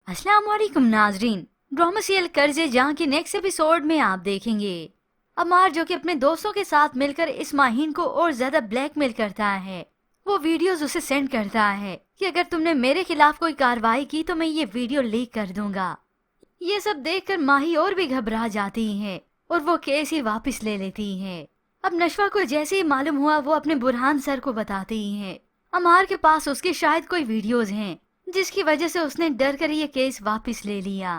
अस्सलाम वालेकुम नाजरीन। ड्रामा सीरियल कर्जे जहाँ के नेक्स्ट एपिसोड में आप देखेंगे अमार जो कि अपने दोस्तों के साथ मिलकर इस माहीन को और ज्यादा ब्लैकमेल करता है। वो वीडियोस उसे सेंड करता है कि अगर तुमने मेरे खिलाफ कोई कार्रवाई की तो मैं ये वीडियो लीक कर दूंगा। ये सब देखकर माही और भी घबरा जाती है और वो केस ही वापस ले लेती है। अब नशवा को जैसे ही मालूम हुआ वो अपने बुरहान सर को बताती है। अमार के पास उसके शायद कोई वीडियोस हैं जिसकी वजह से उसने डर कर ये केस वापस ले लिया।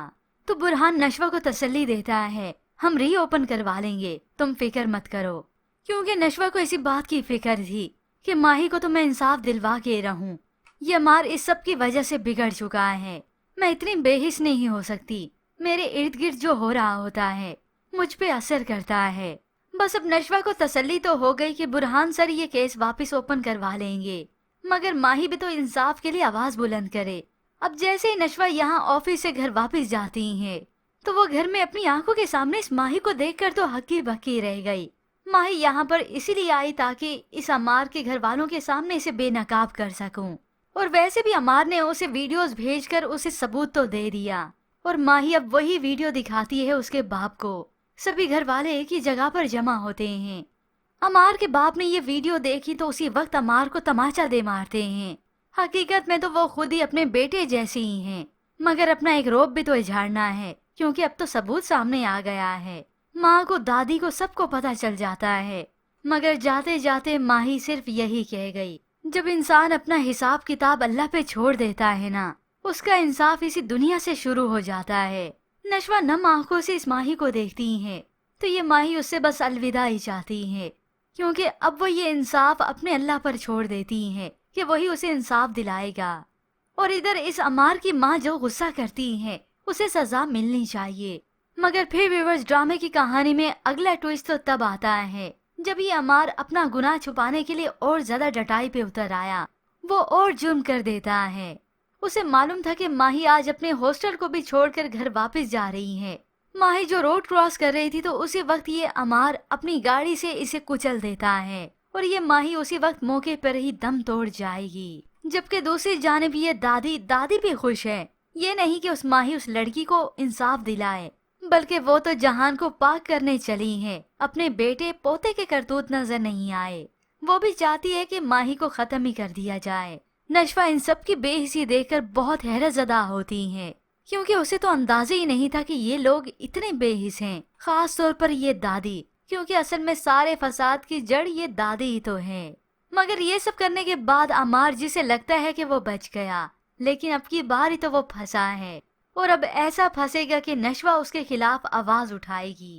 तो बुरहान नशवा को तसल्ली देता है, हम री ओपन करवा लेंगे, तुम फिक्र मत करो। क्योंकि नशवा को इसी बात की फिक्र थी कि माही को तो मैं इंसाफ दिलवा के रहूं। ये अमार इस सब की वजह से बिगड़ चुका है। मैं इतनी बेहिस नहीं हो सकती। मेरे इर्द गिर्द जो हो रहा होता है मुझ पे असर करता है। बस अब नशवा को तसल्ली तो हो गई कि बुरहान सर ये केस वापस ओपन करवा लेंगे, मगर माही भी तो इंसाफ के लिए आवाज बुलंद करे। अब जैसे ही नशवा यहाँ ऑफिस से घर वापस जाती है तो वो घर में अपनी आंखों के सामने इस माही को देखकर तो हक्की बक्की रह गई। माही यहाँ पर इसीलिए आई ताकि इस अमार के घर वालों के सामने इसे बेनकाब कर सकूं। और वैसे भी अमार ने उसे वीडियोस भेजकर उसे सबूत तो दे दिया और माही अब वही वीडियो दिखाती है उसके बाप को। सभी घर वाले एक ही जगह पर जमा होते हैं। अमार के बाप ने ये वीडियो देखी तो उसी वक्त अमार को तमाचा दे मारते हैं। हकीकत में तो वो खुद ही अपने बेटे जैसे ही हैं, मगर अपना एक रौब भी तो इजहारना है क्योंकि अब तो सबूत सामने आ गया है। माँ को, दादी को, सबको पता चल जाता है। मगर जाते जाते माही सिर्फ यही कह गई, जब इंसान अपना हिसाब किताब अल्लाह पे छोड़ देता है ना, उसका इंसाफ इसी दुनिया से शुरू हो जाता है। नशवा नम आंखों से इस माही को देखती है तो ये माही उससे बस अलविदा ही चाहती है, क्योंकि अब वो ये इंसाफ अपने अल्लाह पर छोड़ देती है कि वही उसे इंसाफ दिलाएगा। और इधर इस अमार की माँ जो गुस्सा करती है उसे सजा मिलनी चाहिए। मगर फिर व्यूअर्स, ड्रामे की कहानी में अगला ट्विस्ट तो तब आता है जब ये अमार अपना गुनाह छुपाने के लिए और ज्यादा डटाई पे उतर आया। वो और जुर्म कर देता है। उसे मालूम था कि माही आज अपने हॉस्टल को भी छोड़कर घर वापस जा रही है। माही जो रोड क्रॉस कर रही थी तो उसी वक्त ये अमार अपनी गाड़ी से इसे कुचल देता है और ये माही उसी वक्त मौके पर ही दम तोड़ जाएगी। जबकि दूसरी जानिब ये दादी भी खुश है। ये नहीं कि उस माही उस लड़की को इंसाफ दिलाए, बल्कि वो तो जहान को पाक करने चली है। अपने बेटे पोते के करतूत नजर नहीं आए। वो भी चाहती है कि माही को खत्म ही कर दिया जाए। नशवा इन सब की बेहिसी देखकर बहुत हैरतज़दा होती है, क्योंकि उसे तो अंदाजा ही नहीं था कि ये लोग इतने बेहिस हैं। खास तौर पर ये दादी, क्योंकि असल में सारे फसाद की जड़ ये दादी ही तो है। मगर ये सब करने के बाद अमार जिसे लगता है कि वो बच गया, लेकिन अब की बार ही तो वो फंसा है और अब ऐसा फंसेगा कि नशवा उसके खिलाफ आवाज उठाएगी।